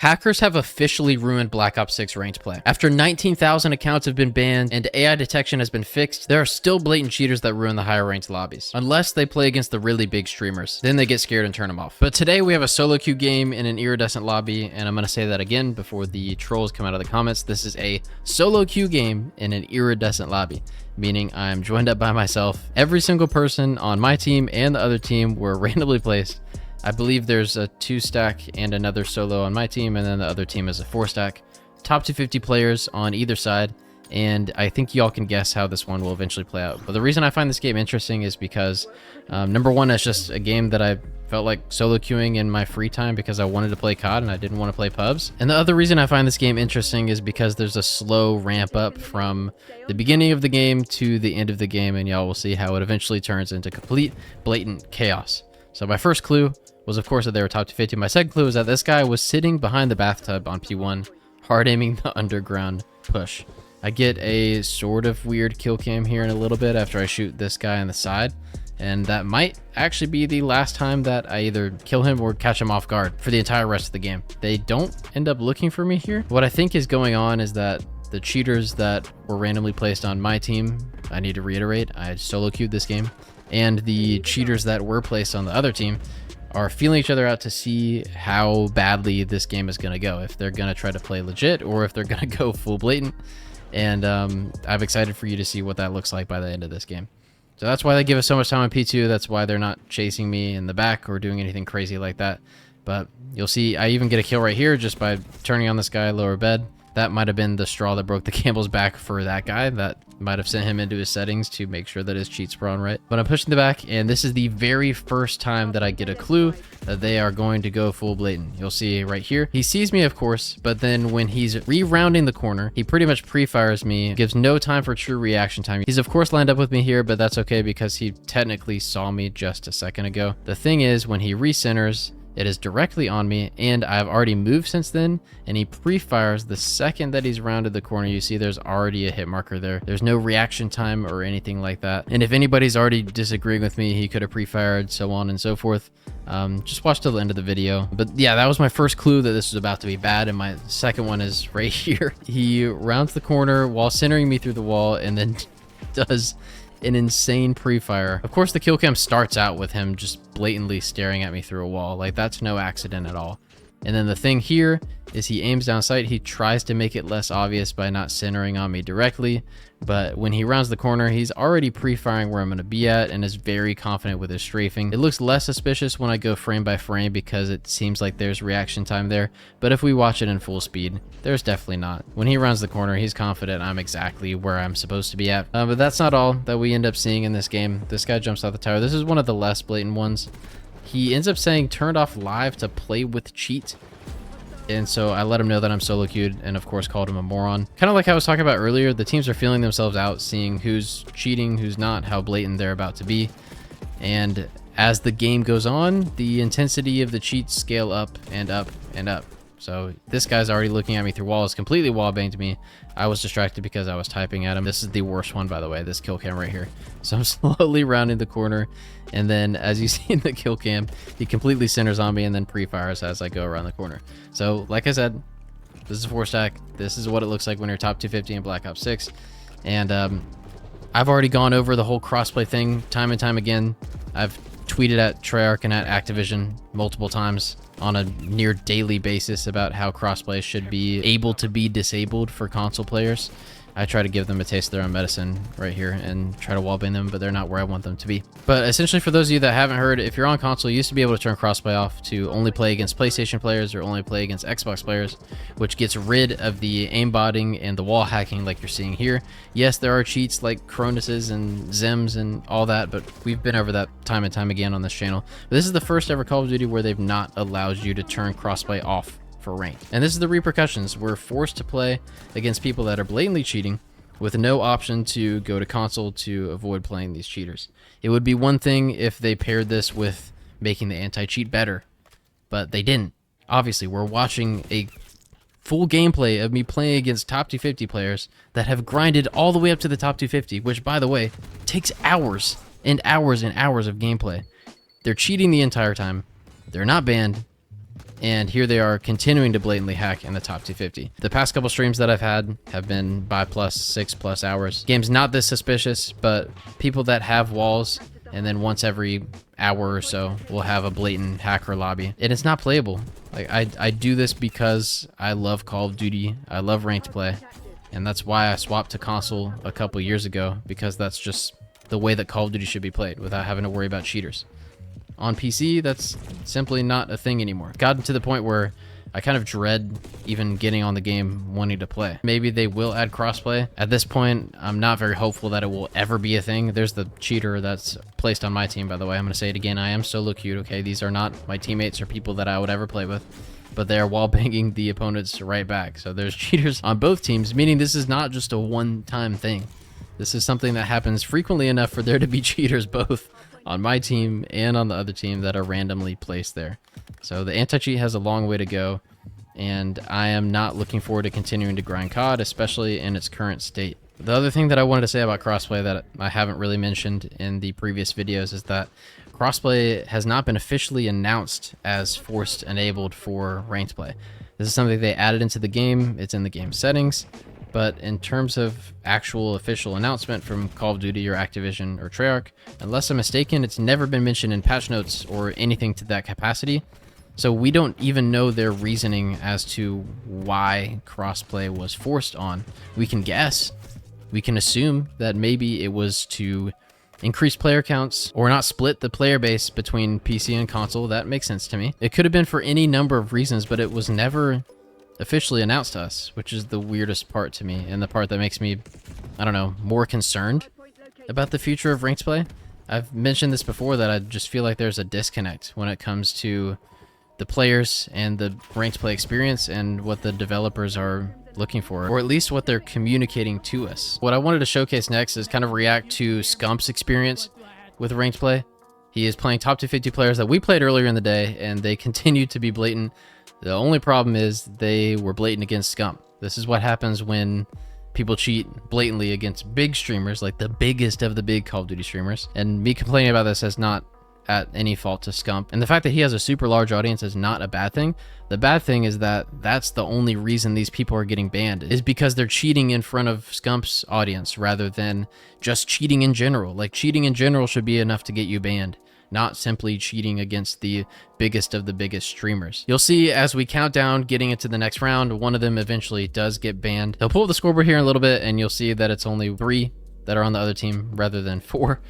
Hackers have officially ruined Black Ops 6 ranked play. After 19,000 accounts have been banned and AI detection has been fixed, there are still blatant cheaters that ruin the higher ranked lobbies. Unless they play against the really big streamers. Then they get scared and turn them off. But today we have a solo queue game in an Iridescent lobby, and I'm going to say that again before the trolls come out of the comments. This is a solo queue game in an Iridescent lobby, meaning I'm joined up by myself. Every single person on my team and the other team were randomly placed. I believe there's a 2-stack and another solo on my team, and then the other team is a 4-stack. Top 250 players on either side, and I think y'all can guess how this one will eventually play out. But the reason I find this game interesting is because, number one, it's just a game that I felt like solo queuing in my free time because I wanted to play COD and I didn't want to play pubs. And the other reason I find this game interesting is because there's a slow ramp up from the beginning of the game to the end of the game, and y'all will see how it eventually turns into complete blatant chaos. So my first clue was, of course, that they were top 250. My second clue is that this guy was sitting behind the bathtub on P1, hard aiming the underground push. I get a sort of weird kill cam here in a little bit after I shoot this guy on the side, and that might actually be the last time that I either kill him or catch him off guard for the entire rest of the game. They don't end up looking for me here. What I think is going on is that the cheaters that were randomly placed on my team, I need to reiterate, I solo queued this game, and the cheaters that were placed on the other team are feeling each other out to see how badly this game is going to go, if they're going to try to play legit or if they're going to go full blatant. And I'm excited for you to see what that looks like by the end of this game. So that's why they give us so much time on P2. That's why they're not chasing me in the back or doing anything crazy like that. But you'll see I even get a kill right here just by turning on this guy lower bed. That might have been the straw that broke the camel's back for that guy. That might have sent him into his settings to make sure that his cheats were on right. But I'm pushing the back, and this is the very first time that I get a clue that they are going to go full blatant. You'll see right here. He sees me, of course, but then when he's re-rounding the corner, he pretty much pre-fires me, gives no time for true reaction time. He's, of course, lined up with me here, but that's okay because he technically saw me just a second ago. The thing is, when he recenters, it is directly on me, and I've already moved since then, and he pre-fires the second that he's rounded the corner. You see there's already a hit marker there. There's no reaction time or anything like that. And if anybody's already disagreeing with me, he could have pre-fired, so on and so forth. Just watch till the end of the video. But yeah, that was my first clue that this was about to be bad, and my second one is right here. He rounds the corner while centering me through the wall, and then does an insane pre-fire. Of course, the kill cam starts out with him just blatantly staring at me through a wall. Like, that's no accident at all. And then the thing here is he aims down sight. He tries to make it less obvious by not centering on me directly, but when he rounds the corner, he's already pre-firing where I'm going to be at and is very confident with his strafing. It looks less suspicious when I go frame by frame because it seems like there's reaction time there, but if we watch it in full speed, there's definitely not. When he rounds the corner, he's confident I'm exactly where I'm supposed to be at. But that's not all that we end up seeing in this game. This guy jumps out the tower. This is one of the less blatant ones. He ends up saying turned off live to play with cheat. And so I let him know that I'm solo queued and of course called him a moron. Kind of like I was talking about earlier, the teams are feeling themselves out, seeing who's cheating, who's not, how blatant they're about to be. And as the game goes on, the intensity of the cheats scale up and up and up. So this guy's already looking at me through walls, completely wall banged me. I was distracted because I was typing at him. This is the worst one, by the way, this kill cam right here. So I'm slowly rounding the corner, and then as you see in the kill cam, he completely centers on me and then pre-fires as I go around the corner. So like I said, this is a 4-stack. This is what it looks like when you're top 250 in Black Ops 6. And I've already gone over the whole crossplay thing time and time again. I've tweeted at Treyarch and at Activision multiple times on a near daily basis about how crossplay should be able to be disabled for console players. I try to give them a taste of their own medicine right here and try to wallbang them, but they're not where I want them to be. But essentially, for those of you that haven't heard, if you're on console, you used to be able to turn crossplay off to only play against PlayStation players or only play against Xbox players, which gets rid of the aimbotting and the wall hacking like you're seeing here. Yes, there are cheats like Cronus's and Zims and all that, but we've been over that time and time again on this channel. But this is the first ever Call of Duty where they've not allowed you to turn crossplay off for rank. And this is the repercussions. We're forced to play against people that are blatantly cheating with no option to go to console to avoid playing these cheaters. It would be one thing if they paired this with making the anti-cheat better, but they didn't. Obviously, we're watching a full gameplay of me playing against top 250 players that have grinded all the way up to the top 250, which, by the way, takes hours and hours and hours of gameplay. They're cheating the entire time. They're not banned. And here they are continuing to blatantly hack in the top 250. The past couple streams that I've had have been by plus 6+ hours. Game's not this suspicious, but people that have walls and then once every hour or so will have a blatant hacker lobby, and it's not playable. Like I do this because I love Call of Duty, I love ranked play, and that's why I swapped to console a couple years ago, because that's just the way that Call of Duty should be played without having to worry about cheaters. On PC, that's simply not a thing anymore. Gotten to the point where I kind of dread even getting on the game wanting to play. Maybe they will add crossplay. At this point, I'm not very hopeful that it will ever be a thing. There's the cheater that's placed on my team, by the way. I'm going to say it again. I am solo queued, okay? These are not my teammates or people that I would ever play with, but they are wall banging the opponents right back. So there's cheaters on both teams, meaning this is not just a one-time thing. This is something that happens frequently enough for there to be cheaters both on my team and on the other team that are randomly placed there. So the anti-cheat has a long way to go, and I am not looking forward to continuing to grind COD, especially in its current state. The other thing that I wanted to say about crossplay that I haven't really mentioned in the previous videos is that crossplay has not been officially announced as forced enabled for ranked play. This is something they added into the game. It's in the game settings. But in terms of actual official announcement from Call of Duty or Activision or Treyarch, unless I'm mistaken, it's never been mentioned in patch notes or anything to that capacity. So we don't even know their reasoning as to why crossplay was forced on. We can guess. We can assume that maybe it was to increase player counts or not split the player base between PC and console. That makes sense to me. It could have been for any number of reasons, but it was never officially announced to us, which is the weirdest part to me, and the part that makes me, I don't know, more concerned about the future of ranked play. I've mentioned this before, that I just feel like there's a disconnect when it comes to the players and the ranked play experience and what the developers are looking for, or at least what they're communicating to us. What I wanted to showcase next is kind of react to Scump's experience with ranked play. He is playing top 250 players that we played earlier in the day, and they continue to be blatant. The only problem is they were blatant against Scump. This is what happens when people cheat blatantly against big streamers, like the biggest of the big Call of Duty streamers. And me complaining about this has not at any fault to Scump. And the fact that he has a super large audience is not a bad thing. The bad thing is that that's the only reason these people are getting banned, is because they're cheating in front of Scump's audience rather than just cheating in general. Like, cheating in general should be enough to get you banned, not simply cheating against the biggest of the biggest streamers. You'll see as we count down getting into the next round, one of them eventually does get banned. They'll pull up the scoreboard here in a little bit, and you'll see that it's only 3 that are on the other team rather than 4.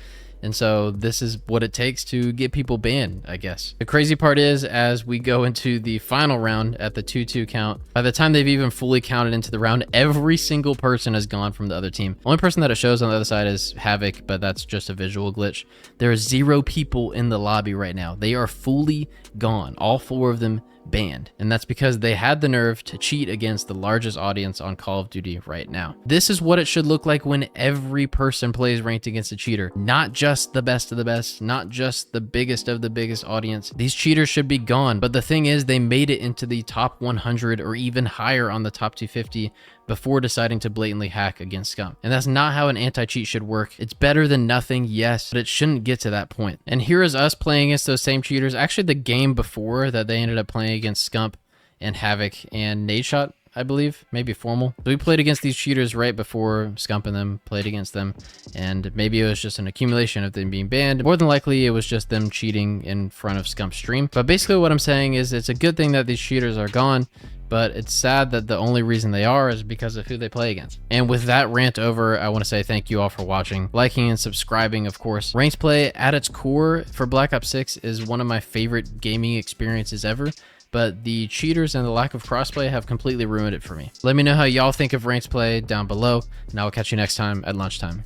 And so this is what it takes to get people banned, I guess. The crazy part is, as we go into the final round at the 2-2 count, by the time they've even fully counted into the round, every single person has gone from the other team. Only person that it shows on the other side is Havoc, but that's just a visual glitch. There are 0 people in the lobby right now. They are fully gone. All 4 of them banned, and that's because they had the nerve to cheat against the largest audience on Call of Duty right now. This is what it should look like when every person plays ranked against a cheater, not just the best of the best, not just the biggest of the biggest audience. These cheaters should be gone, but the thing is, they made it into the top 100 or even higher on the top 250 before deciding to blatantly hack against Scum. And that's not how an anti-cheat should work. It's better than nothing, yes, but it shouldn't get to that point. And here is us playing against those same cheaters. Actually, the game before that, they ended up playing against Scump and Havoc and Nadeshot, I believe, maybe Formal. So we played against these cheaters right before Scump and them played against them, and maybe it was just an accumulation of them being banned. More than likely, it was just them cheating in front of Scump's stream. But basically what I'm saying is, it's a good thing that these cheaters are gone, but it's sad that the only reason they are is because of who they play against. And with that rant over, I want to say thank you all for watching, liking and subscribing, of course. Ranked play at its core for Black Ops 6 is one of my favorite gaming experiences ever, but the cheaters and the lack of crossplay have completely ruined it for me. Let me know how y'all think of ranked play down below, and I will catch you next time at lunchtime.